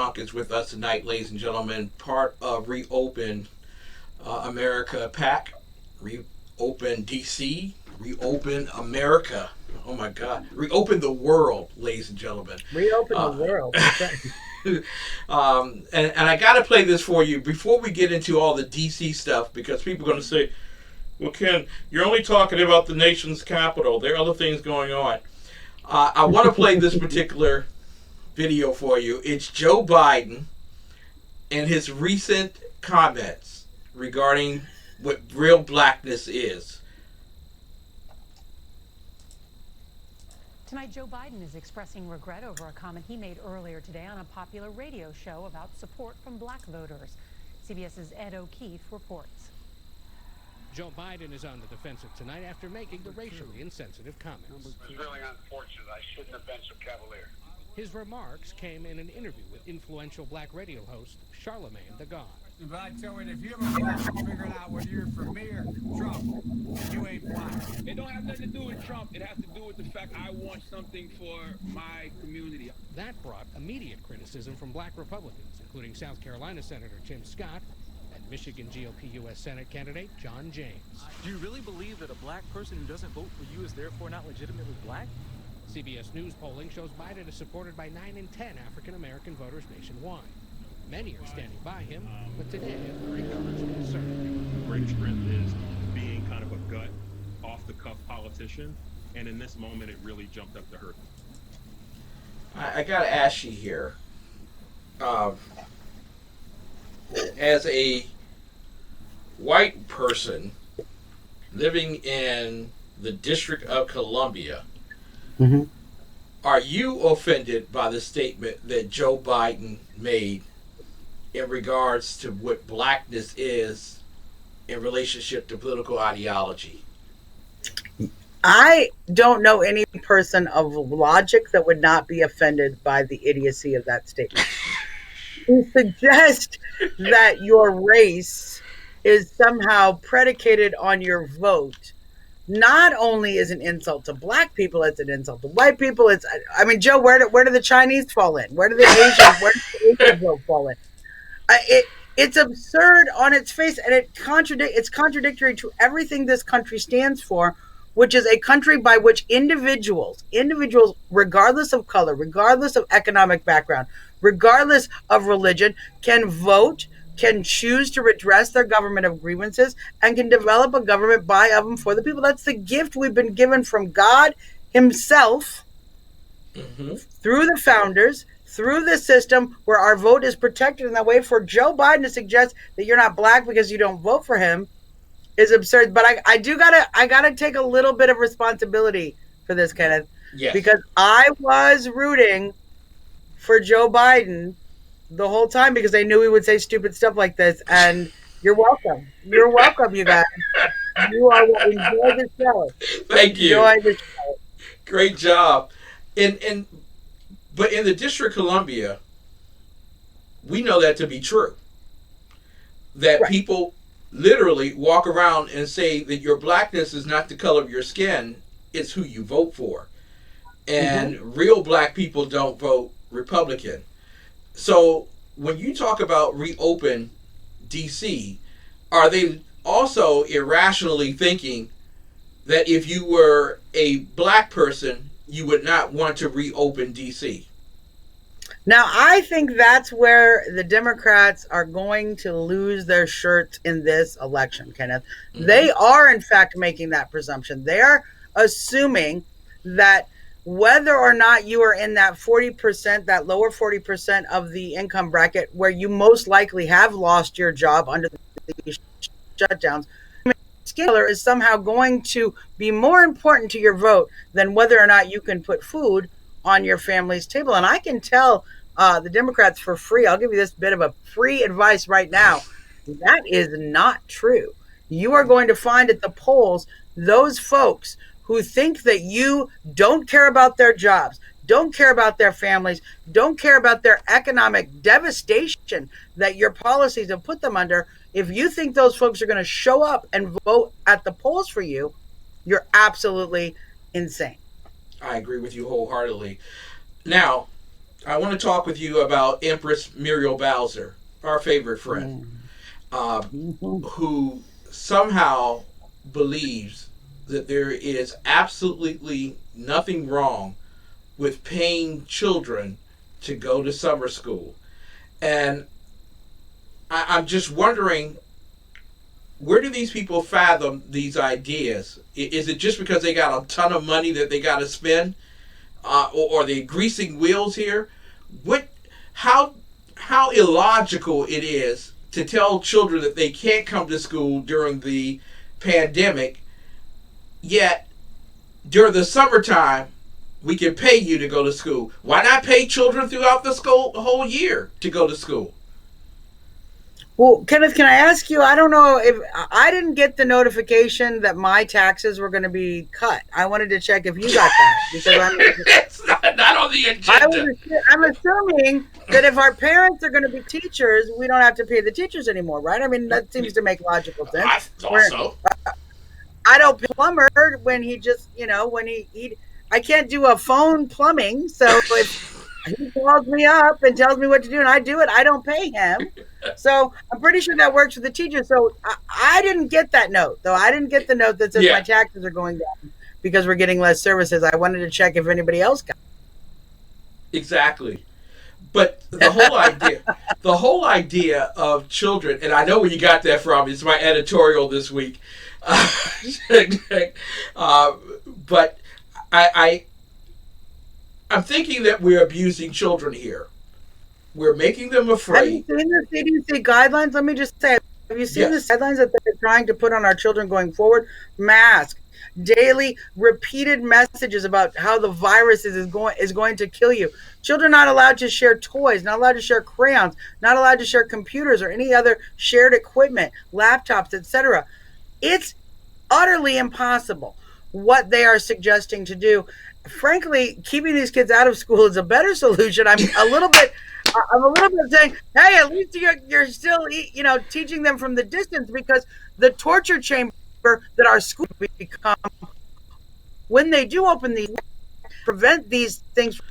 Monk is with us tonight, ladies and gentlemen, part of ReOpen America PAC, ReOpen DC, ReOpen America. Oh my God. ReOpen the world, ladies and gentlemen. Reopen the world. That's right. And I got to play this for you before we get into all the DC stuff, because people are going to say, well, Ken, you're only talking about the nation's capital. There are other things going on. I want to play this particular video for you. It's Joe Biden and his recent comments regarding what real blackness is. Tonight, Joe Biden is expressing regret over a comment he made earlier today on a popular radio show about support from black voters. CBS's Ed O'Keefe reports. Joe Biden is on the defensive tonight after making the racially insensitive comments. It was really unfortunate. I shouldn't have been so cavalier. His remarks came in an interview with influential black radio host Charlemagne the God. But I tell you, if you ever want to figure it out whether you're for me or Trump, you ain't black. It don't have nothing to do with Trump. It has to do with the fact I want something for my community. That brought immediate criticism from black Republicans, including South Carolina Senator Tim Scott and Michigan GOP U.S. Senate candidate John James. Do you really believe that a black person who doesn't vote for you is therefore not legitimately black? CBS News polling shows Biden is supported by 9 in 10 African-American voters nationwide. Many are standing by him, but today are encouraged concern. Great strength is being kind of a gut, off-the-cuff politician, and in this moment, it really jumped up to hurt. I got to ask you here, as a white person living in the District of Columbia, are you offended by the statement that Joe Biden made in regards to what blackness is in relationship to political ideology? I don't know any person of logic that would not be offended by the idiocy of that statement. To suggest that your race is somehow predicated on your vote not only is an insult to black people, it's an insult to white people. I mean, Joe, where do the Chinese fall in? Where do the Asian vote fall in? It's absurd on its face, and it's contradictory to everything this country stands for, which is a country by which individuals, regardless of color, regardless of economic background, regardless of religion, can vote, can choose to redress their government of grievances, and can develop a government by, of, and for the people. That's the gift we've been given from God himself, through the founders, through the system where our vote is protected in that way. For Joe Biden to suggest that you're not black because you don't vote for him is absurd. But I gotta take a little bit of responsibility for this, Kenneth. Yes. Because I was rooting for Joe Biden the whole time because I knew he would say stupid stuff like this. And you're welcome. You're welcome, you guys. You are enjoy the show. Thank you. Enjoy the show. Great job. But in the District of Columbia, we know that to be true. That Right. people literally walk around and say that your blackness is not the color of your skin, it's who you vote for. And real black people don't vote Republican. So when you talk about ReOpen DC, are they also irrationally thinking that if you were a black person, you would not want to reopen DC? Now, I think that's where the Democrats are going to lose their shirts in this election, Kenneth. They are, in fact, making that presumption. They're assuming that whether or not you are in that 40%, that lower 40% of the income bracket where you most likely have lost your job under the shutdowns, skin color is somehow going to be more important to your vote than whether or not you can put food on your family's table. And I can tell the Democrats for free, I'll give you this bit of a free advice right now. That is not true. You are going to find at the polls those folks who think that you don't care about their jobs, don't care about their families, don't care about their economic devastation that your policies have put them under. If you think those folks are going to show up and vote at the polls for you, you're absolutely insane. I agree with you wholeheartedly. Now, I want to talk with you about Empress Muriel Bowser, our favorite friend, who somehow believes that there is absolutely nothing wrong with paying children to go to summer school. And I'm just wondering, where do these people fathom these ideas? Is it just because they got a ton of money that they got to spend, or are they greasing wheels here? What, how, how illogical it is to tell children that they can't come to school during the pandemic, yet during the summertime we can pay you to go to school. Why not pay children throughout the whole year to go to school? Well, Kenneth, can I ask you? I don't know if I didn't get the notification that my taxes were going to be cut. I wanted to check if you got that because it's not on the agenda. I'm assuming that if our parents are going to be teachers, we don't have to pay the teachers anymore, right? I mean, that seems to make logical sense. I thought so. I don't pay a plumber when he just, when he I can't do a phone plumbing. So if he calls me up and tells me what to do and I do it, I don't pay him. So I'm pretty sure that works for the teacher. So I didn't get that note, though. I didn't get the note that says my taxes are going down because we're getting less services. I wanted to check if anybody else got it. Exactly. But the whole idea of children, and I know where you got that from. It's my editorial this week. But I'm thinking that we're abusing children here. We're making them afraid. Have you seen the CDC guidelines? Let me just say, have you seen the guidelines that they're trying to put on our children going forward? Mask, daily repeated messages about how the virus is going to kill you. Children not allowed to share toys, not allowed to share crayons, not allowed to share computers or any other shared equipment, laptops, etc. It's utterly impossible what they are suggesting to do. Frankly, keeping these kids out of school is a better solution. I'm a little bit saying, hey, at least you're still, teaching them from the distance, because the torture chamber that our schools become, when they do open these, prevent these things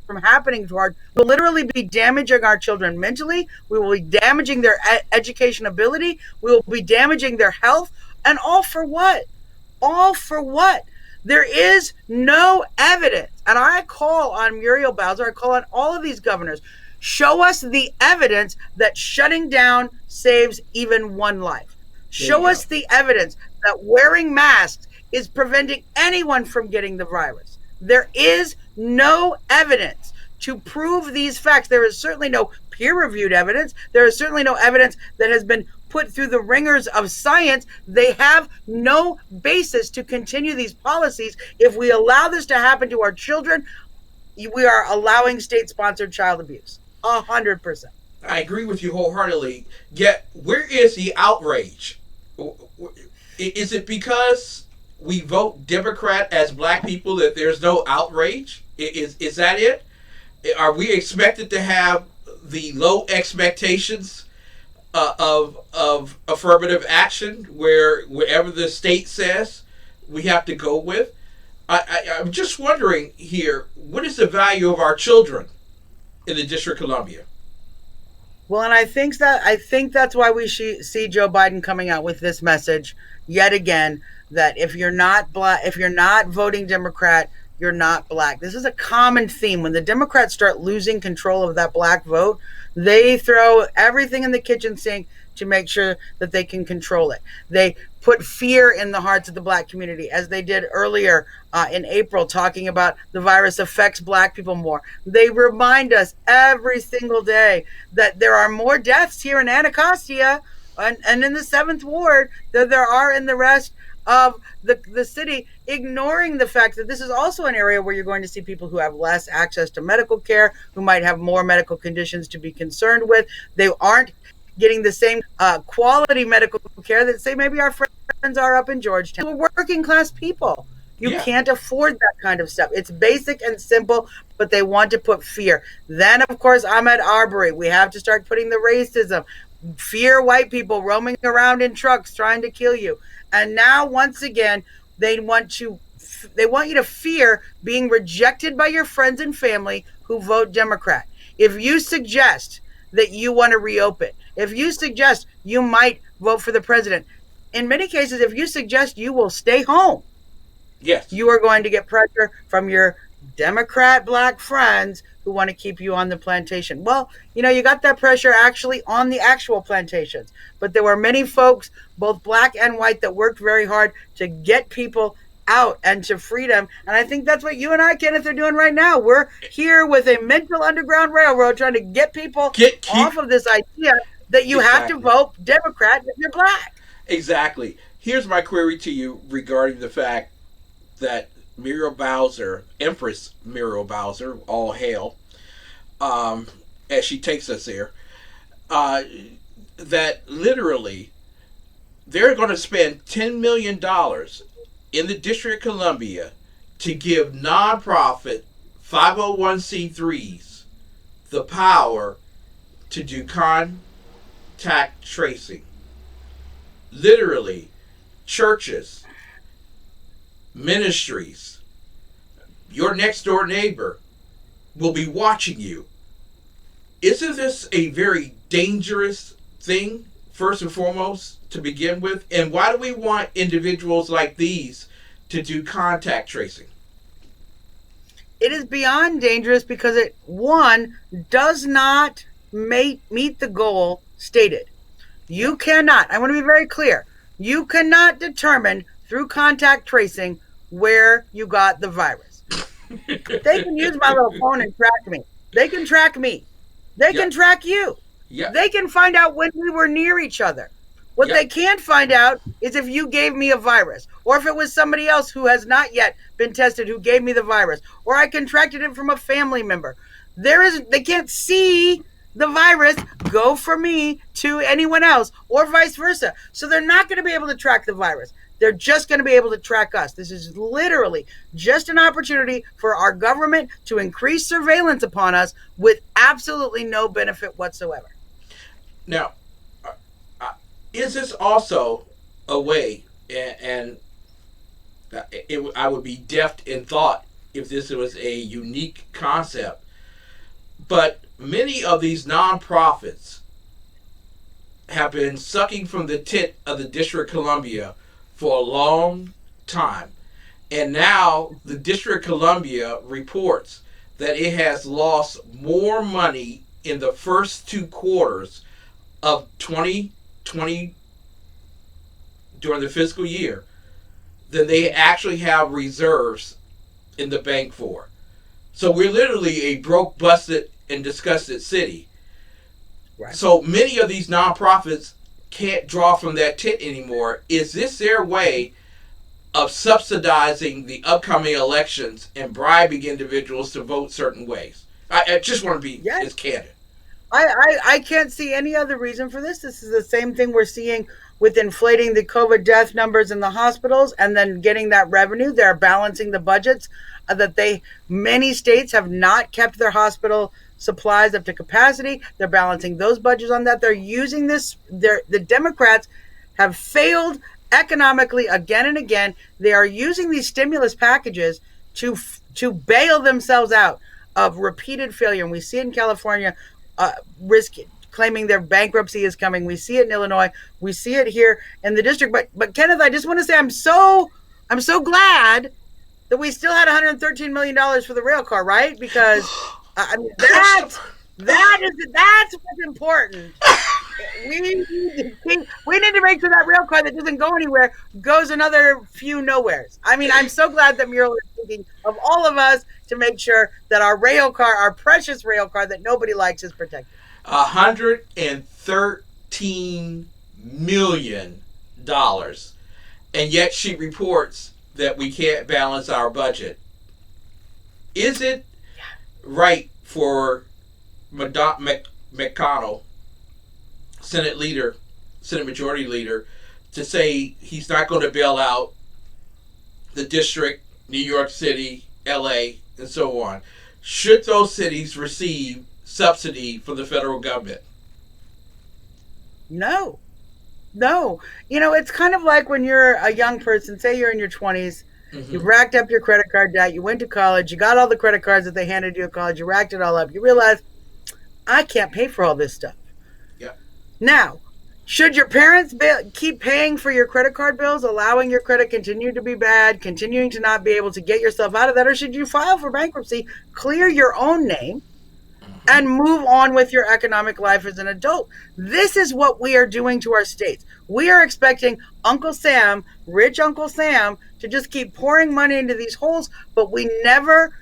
from happening to we'll literally be damaging our children mentally. We will be damaging their education ability. We will be damaging their health. And all for what? All for what? There is no evidence. And I call on Muriel Bowser, I call on all of these governors, show us the evidence that shutting down saves even one life. Show us the evidence that wearing masks is preventing anyone from getting the virus. There is no evidence to prove these facts. There is certainly no peer-reviewed evidence. There is certainly no evidence that has been put through the ringers of science. They have no basis to continue these policies. If we allow this to happen to our children, we are allowing state-sponsored child abuse. 100%. I agree with you wholeheartedly. Yet, where is the outrage? Is it because we vote Democrat as black people that there's no outrage? Is that it? Are we expected to have the low expectations of affirmative action, where wherever the state says we have to go with? I'm just wondering here, what is the value of our children in the District of Columbia? Well, and I think that's why we see Joe Biden coming out with this message yet again, that if you're not black, if you're not voting Democrat, you're not black. This is a common theme. When the Democrats start losing control of that black vote, they throw everything in the kitchen sink to make sure that they can control it. They put fear in the hearts of the black community, as they did earlier in April, talking about the virus affects black people more. They remind us every single day that there are more deaths here in Anacostia and in the 7th Ward than there are in the rest of the city, ignoring the fact that this is also an area where you're going to see people who have less access to medical care, who might have more medical conditions to be concerned with. They aren't getting the same quality medical care that, say, maybe our friends are up in Georgetown. We're working class people. You can't afford that kind of stuff. It's basic and simple, but they want to put fear. Then, of course, Ahmaud Arbery. We have to start putting the racism. Fear white people roaming around in trucks trying to kill you. And now, once again, they want to fear being rejected by your friends and family who vote Democrat. If you suggest that you want to reopen, if you suggest you might vote for the president, in many cases, if you suggest you will stay home, Yes. you are going to get pressure from your Democrat black friends who want to keep you on the plantation. Well, you got that pressure actually on the actual plantations. But there were many folks, both black and white, that worked very hard to get people out and to freedom. And I think that's what you and I, Kenneth, are doing right now. We're here with a mental underground railroad trying to get people off of this idea that you have to vote Democrat if you're black. Exactly. Here's my query to you regarding the fact that Muriel Bowser, Empress Muriel Bowser, all hail, as she takes us there, that literally they're going to spend $10 million in the District of Columbia to give nonprofit 501c3s the power to do contact tracing. Literally, churches, ministries, your next door neighbor will be watching you. Isn't this a very dangerous thing, first and foremost, to begin with? And why do we want individuals like these to do contact tracing? It is beyond dangerous because it, one, does not meet the goal stated. You cannot, I want to be very clear, you cannot determine through contact tracing where you got the virus. They can use my little phone and track me. They can track me. They can track you. They can find out when we were near each other. What they can't find out is if you gave me a virus, or if it was somebody else who has not yet been tested who gave me the virus, or I contracted it from a family member. They can't see the virus go from me to anyone else, or vice versa. So they're not going to be able to track the virus. They're just going to be able to track us. This is literally just an opportunity for our government to increase surveillance upon us with absolutely no benefit whatsoever. Now, is this also a way, and I would be deft in thought if this was a unique concept, but many of these nonprofits have been sucking from the tit of the District of Columbia for a long time. And now the District of Columbia reports that it has lost more money in the first 2 quarters of 2020 during the fiscal year than they actually have reserves in the bank for. So we're literally a broke, busted, and disgusted city. Right. So many of these nonprofits can't draw from that tit anymore. Is this their way of subsidizing the upcoming elections and bribing individuals to vote certain ways? I just want to be as candid. I can't see any other reason for this. This is the same thing we're seeing with inflating the COVID death numbers in the hospitals and then getting that revenue. They're balancing the budgets many states have not kept their hospital supplies up to capacity. They're balancing those budgets on that. They're using this. The Democrats have failed economically again and again. They are using these stimulus packages to bail themselves out of repeated failure. And we see it in California, claiming their bankruptcy is coming. We see it in Illinois. We see it here in the district. But Kenneth, I just want to say I'm so glad that we still had $113 million for the rail car, right? Because I mean, that's what's important. We need to make sure that rail car that doesn't go anywhere goes another few nowheres. I mean, I'm so glad that Muriel is thinking of all of us to make sure that our rail car, our precious rail car that nobody likes, is protected. $113 million, and yet she reports that we can't balance our budget. Is it right for McConnell, Senate Majority Leader, to say he's not going to bail out the district, New York City, LA, and so on? Should those cities receive subsidy from the federal government? No. It's kind of like when you're a young person, say you're in your 20s, You've racked up your credit card debt. You went to college. You got all the credit cards that they handed you at college. You racked it all up. You realize, I can't pay for all this stuff. Yeah. Now, should your parents keep paying for your credit card bills, allowing your credit continue to be bad, continuing to not be able to get yourself out of that? Or should you file for bankruptcy, clear your own name, and move on with your economic life as an adult? This is what we are doing to our states. We are expecting Uncle Sam, rich Uncle Sam, to just keep pouring money into these holes, but we never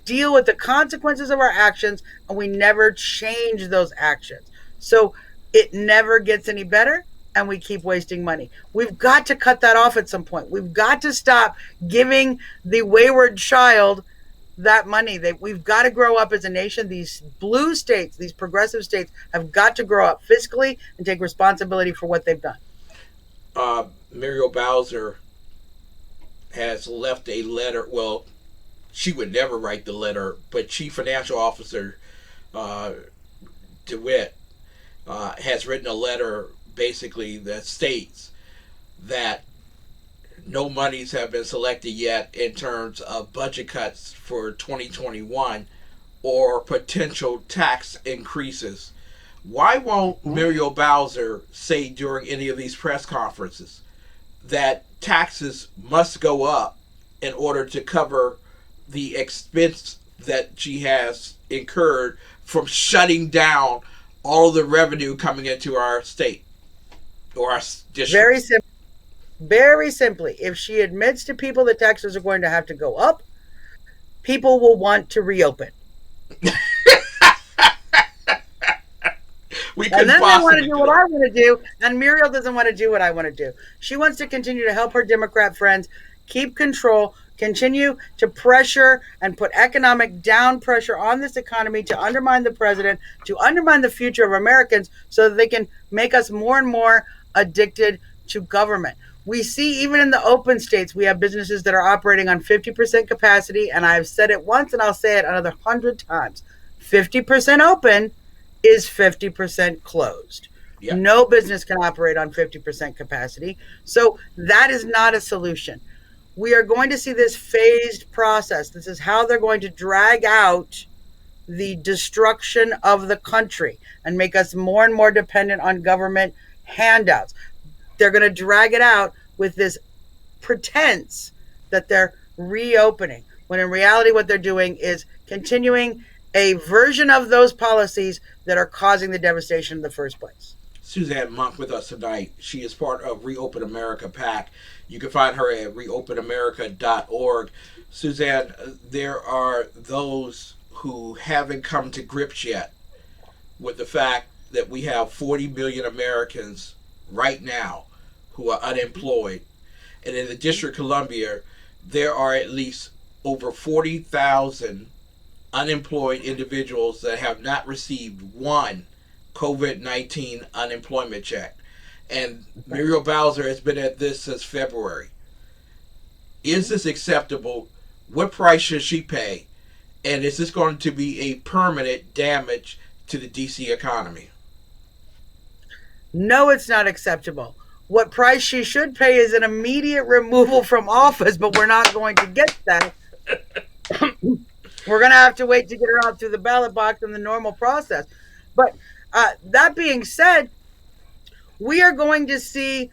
deal with the consequences of our actions, and we never change those actions. So it never gets any better, and we keep wasting money. We've got to cut that off at some point. We've got to stop giving the wayward child that money. We've got to grow up as a nation. These blue states, these progressive states, have got to grow up fiscally and take responsibility for what they've done. Muriel Bowser has left a letter. Well, she would never write the letter, but Chief Financial Officer DeWitt has written a letter basically that states that no monies have been selected yet in terms of budget cuts for 2021 or potential tax increases. Why won't Muriel Bowser say during any of these press conferences that taxes must go up in order to cover the expense that she has incurred from shutting down all the revenue coming into our state or our district? Very simply, if she admits to people that taxes are going to have to go up, people will want to reopen. And then I want to do what I want to do, and Muriel doesn't want to do what I want to do. She wants to continue to help her Democrat friends keep control, continue to pressure and put economic down pressure on this economy to undermine the president, to undermine the future of Americans so that they can make us more and more addicted to government. We see even in the open states, we have businesses that are operating on 50% capacity, and I've said it once and I'll say it another 100 times. 50% open is 50% closed. Yep. No business can operate on 50% capacity. So that is not a solution. We are going to see this phased process. This is how they're going to drag out the destruction of the country and make us more and more dependent on government handouts. They're going to drag it out with this pretense that they're reopening, when in reality what they're doing is continuing a version of those policies that are causing the devastation in the first place. Suzzanne Monk with us tonight. She is part of ReOpen America PAC. You can find her at reopenamerica.org. Suzzanne, there are those who haven't come to grips yet with the fact that we have 40 million Americans right now who are unemployed. And in the District of Columbia, there are at least over 40,000 unemployed individuals that have not received one COVID-19 unemployment check. And Muriel Bowser has been at this since February. Is this acceptable? What price should she pay? And is this going to be a permanent damage to the DC economy? No, it's not acceptable. What price she should pay is an immediate removal from office, but we're not going to get that. We're going to have to wait to get her out through the ballot box in the normal process. But that being said, we are going to see,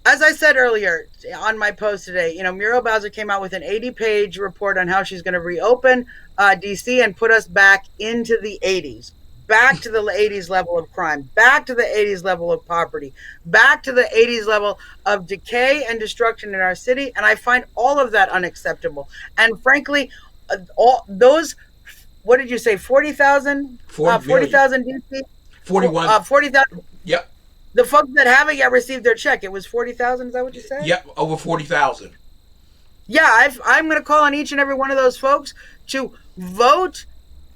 as I said earlier on my post today, Muriel Bowser came out with an 80-page report on how she's going to reopen DC and put us back into the 80s. Back to the 80s level of crime, back to the 80s level of poverty, back to the 80s level of decay and destruction in our city. And I find all of that unacceptable. And frankly, all those, what did you say, 40,000? 40,000 DC? 41. 40,000. Yep. The folks that haven't yet received their check, it was 40,000, is that what you said? Yep, over 40,000. Yeah, I'm going to call on each and every one of those folks to vote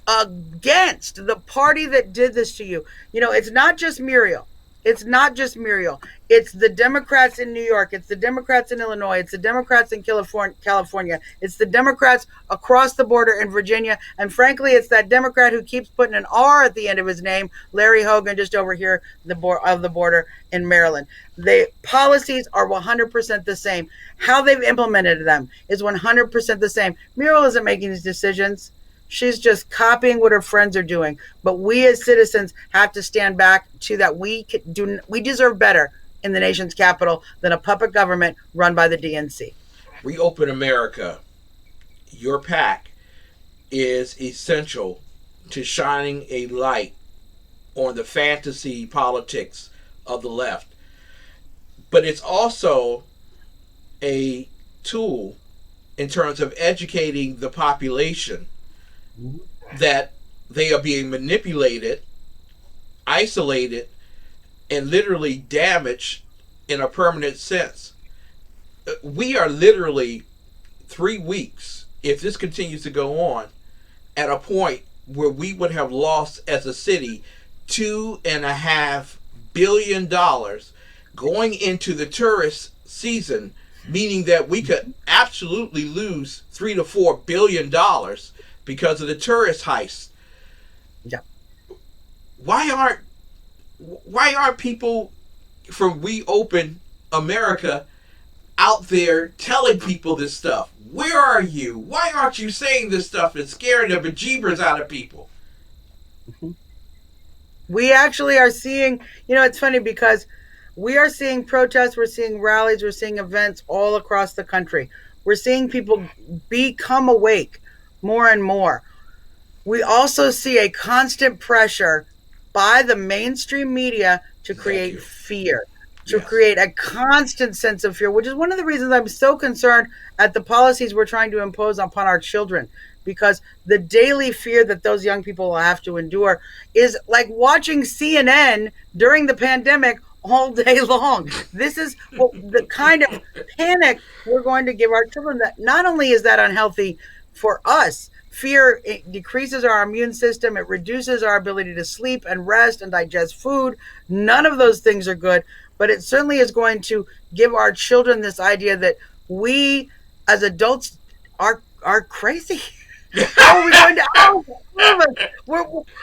against the party that did this to you. It's not just Muriel. It's not just Muriel. It's the Democrats in New York. It's the Democrats in Illinois. It's the Democrats in California. It's the Democrats across the border in Virginia. And frankly, it's that Democrat who keeps putting an R at the end of his name, Larry Hogan, just over here of the border in Maryland. The policies are 100% the same. How they've implemented them is 100% the same. Muriel isn't making these decisions. She's just copying what her friends are doing. But we as citizens have to stand back to that. We deserve better in the nation's capital than a puppet government run by the DNC. Reopen America, your PAC, is essential to shining a light on the fantasy politics of the left. But it's also a tool in terms of educating the population that they are being manipulated, isolated, and literally damaged in a permanent sense. We are literally 3 weeks, if this continues to go on, at a point where we would have lost as a city $2.5 billion going into the tourist season, meaning that we could absolutely lose $3 to $4 billion because of the tourist heist. Yeah. Why aren't people from ReOpen America out there telling people this stuff? Where are you? Why aren't you saying this stuff and scaring the bejeebers out of people? We actually are seeing, it's funny because we are seeing protests, we're seeing rallies, we're seeing events all across the country. We're seeing people become awake more and more. We also see a constant pressure by the mainstream media to create fear, to create a constant sense of fear, which is one of the reasons I'm so concerned at the policies we're trying to impose upon our children, because the daily fear that those young people will have to endure is like watching CNN during the pandemic all day long. This is the kind of panic we're going to give our children. That not only is that unhealthy for us, fear, it decreases our immune system, it reduces our ability to sleep and rest and digest food. None of those things are good, but it certainly is going to give our children this idea that we as adults are crazy. How are we going to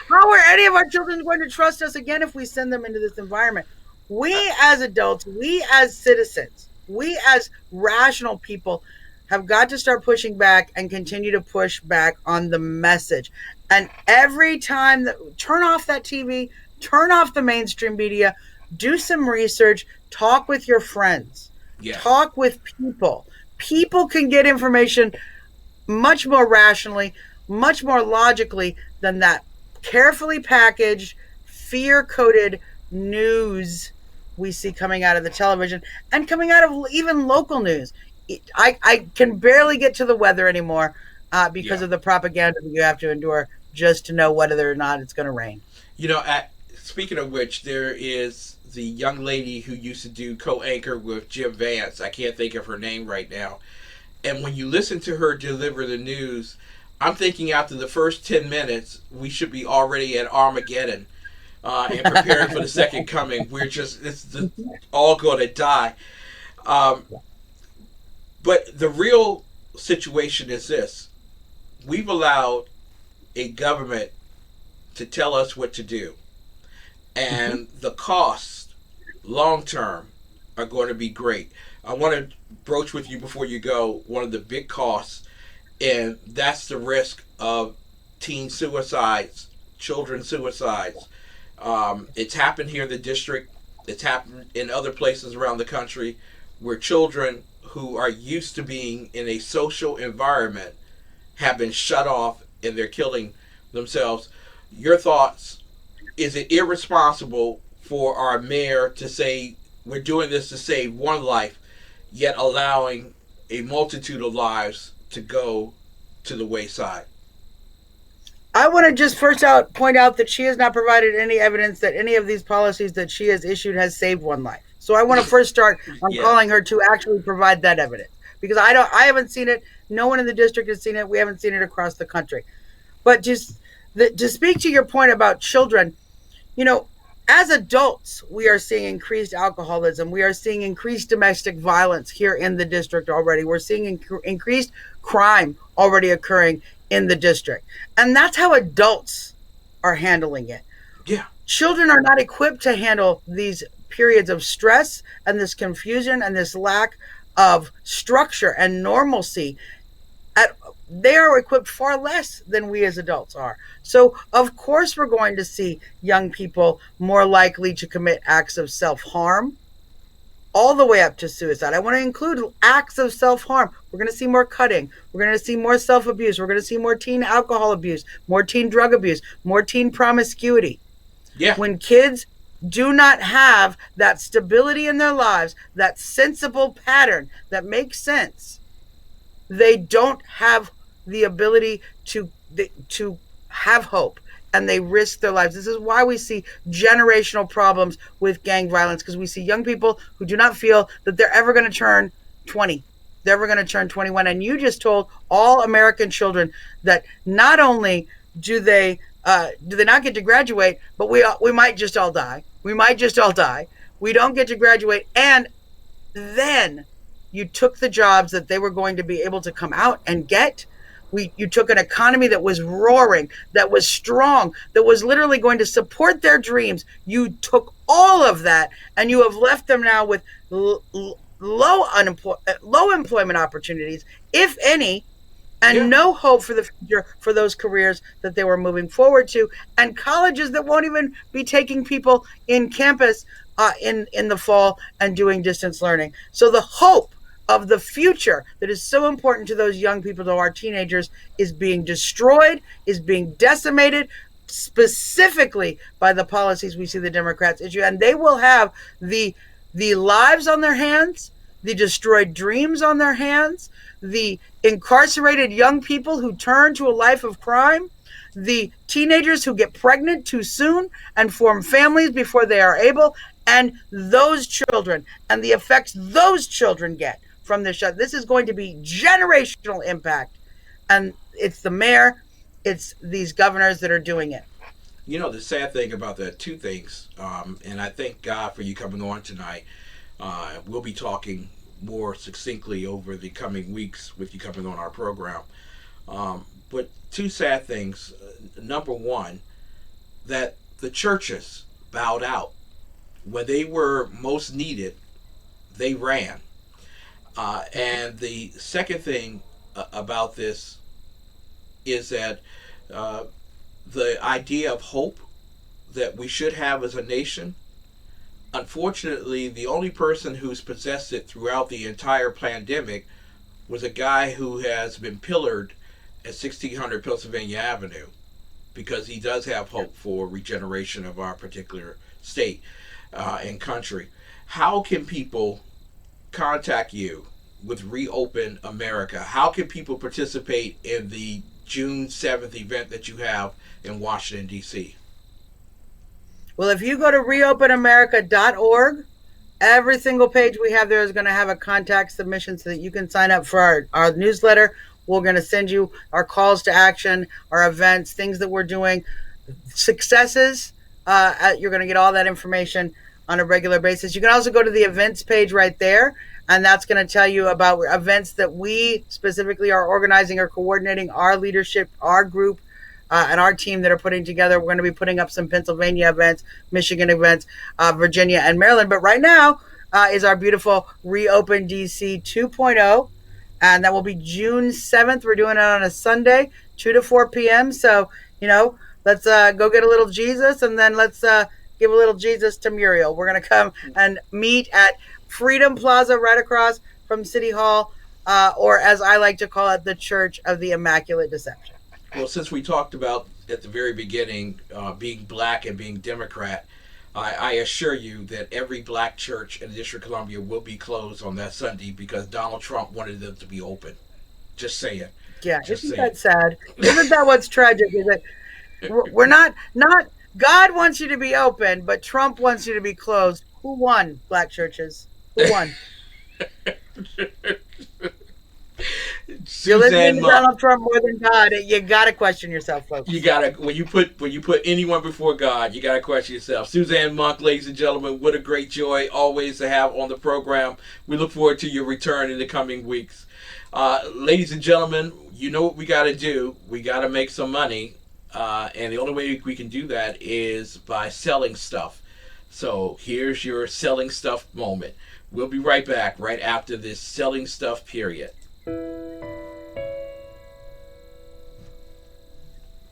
how are any of our children going to trust us again if we send them into this environment? We as adults, we as citizens, we as rational people have got to start pushing back and continue to push back on the message. And every time turn off that TV, turn off the mainstream media, do some research, talk with your friends, talk with people. People can get information much more rationally, much more logically than that carefully packaged, fear-coded news we see coming out of the television and coming out of even local news. I can barely get to the weather anymore because of the propaganda that you have to endure just to know whether or not it's going to rain. Speaking of which, there is the young lady who used to do co-anchor with Jim Vance. I can't think of her name right now. And when you listen to her deliver the news, I'm thinking after the first 10 minutes, we should be already at Armageddon and preparing for the second coming. It's all going to die. But the real situation is this. We've allowed a government to tell us what to do. And the costs, long term, are going to be great. I want to broach with you before you go one of the big costs, and that's the risk of teen suicides, children suicides. It's happened here in the district. It's happened in other places around the country where children who are used to being in a social environment have been shut off and they're killing themselves. Your thoughts? Is it irresponsible for our mayor to say we're doing this to save one life, yet allowing a multitude of lives to go to the wayside? I want to just point out that she has not provided any evidence that any of these policies that she has issued has saved one life. So I want to first start on calling her to actually provide that evidence, because I haven't seen it. No one in the district has seen it. We haven't seen it across the country. But just to speak to your point about children, as adults, we are seeing increased alcoholism. We are seeing increased domestic violence here in the district already. We're seeing increased crime already occurring in the district. And that's how adults are handling it. Yeah. Children are not equipped to handle these periods of stress and this confusion and this lack of structure and normalcy. They are equipped far less than we as adults are. So, of course, we're going to see young people more likely to commit acts of self-harm, all the way up to suicide. I want to include acts of self-harm. We're going to see more cutting. We're going to see more self-abuse. We're going to see more teen alcohol abuse, more teen drug abuse, more teen promiscuity. Yeah. When kids do not have that stability in their lives, that sensible pattern that makes sense, they don't have the ability to have hope, and they risk their lives. This is why we see generational problems with gang violence, because we see young people who do not feel that they're ever going to turn 20. They're ever going to turn 21. And you just told all American children that not only do they not get to graduate, but we might just all die. We might just all die. We don't get to graduate, and then you took the jobs that they were going to be able to come out and get. You took an economy that was roaring, that was strong, that was literally going to support their dreams. You took all of that, and you have left them now with low employment opportunities, if any, and no hope for the future for those careers that they were moving forward to, and colleges that won't even be taking people in campus in the fall and doing distance learning. So the hope of the future that is so important to those young people, to our teenagers, is being destroyed, is being decimated, specifically by the policies we see the Democrats issue. And they will have the lives on their hands, the destroyed dreams on their hands, the incarcerated young people who turn to a life of crime, the teenagers who get pregnant too soon and form families before they are able, and those children and the effects those children get from this shut. This is going to be generational impact, and it's the mayor, it's these governors that are doing it. You know, the sad thing about that, two things, and I thank God for you coming on tonight. We'll be talking more succinctly over the coming weeks with you coming on our program. But two sad things. Number one, that the churches bowed out. When they were most needed, they ran. And the second thing about this is that the idea of hope that we should have as a nation, unfortunately, the only person who's possessed it throughout the entire pandemic was a guy who has been pillared at 1600 Pennsylvania Avenue, because he does have hope for regeneration of our particular state and country. How can people contact you with ReOpen America? How can people participate in the June 7th event that you have in Washington, D.C.? Well, if you go to reopenamerica.org, every single page we have there is going to have a contact submission so that you can sign up for our newsletter. We're going to send you our calls to action, our events, things that we're doing, successes. You're going to get all that information on a regular basis. You can also go to the events page right there, and that's going to tell you about events that we specifically are organizing or coordinating, our leadership, our group, and our team that are putting together. We're going to be putting up some Pennsylvania events, Michigan events, Virginia, and Maryland. But right now is our beautiful ReOpen DC 2.0, and that will be June 7th. We're doing it on a Sunday, 2 to 4 p.m. So, let's go get a little Jesus, and then let's give a little Jesus to Muriel. We're going to come and meet at Freedom Plaza right across from City Hall, or as I like to call it, the Church of the Immaculate Deception. Well, since we talked about at the very beginning being black and being Democrat, I assure you that every black church in the District of Columbia will be closed on that Sunday because Donald Trump wanted them to be open. Just saying. Yeah, isn't that sad? Isn't that what's tragic? Is that we're not God wants you to be open, but Trump wants you to be closed. Who won, black churches? Who won? You're listening Suzzanne to Monk. Donald Trump more than God. You gotta question yourself, folks. You gotta when you put anyone before God, you gotta question yourself. Suzzanne Monk, ladies and gentlemen, what a great joy always to have on the program. We look forward to your return in the coming weeks. Ladies and gentlemen, you know what we gotta do. We gotta make some money, and the only way we can do that is by selling stuff. So here's your selling stuff moment. We'll be right back right after this selling stuff period.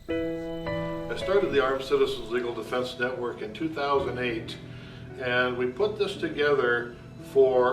I started the Armed Citizens Legal Defense Network in 2008, and we put this together for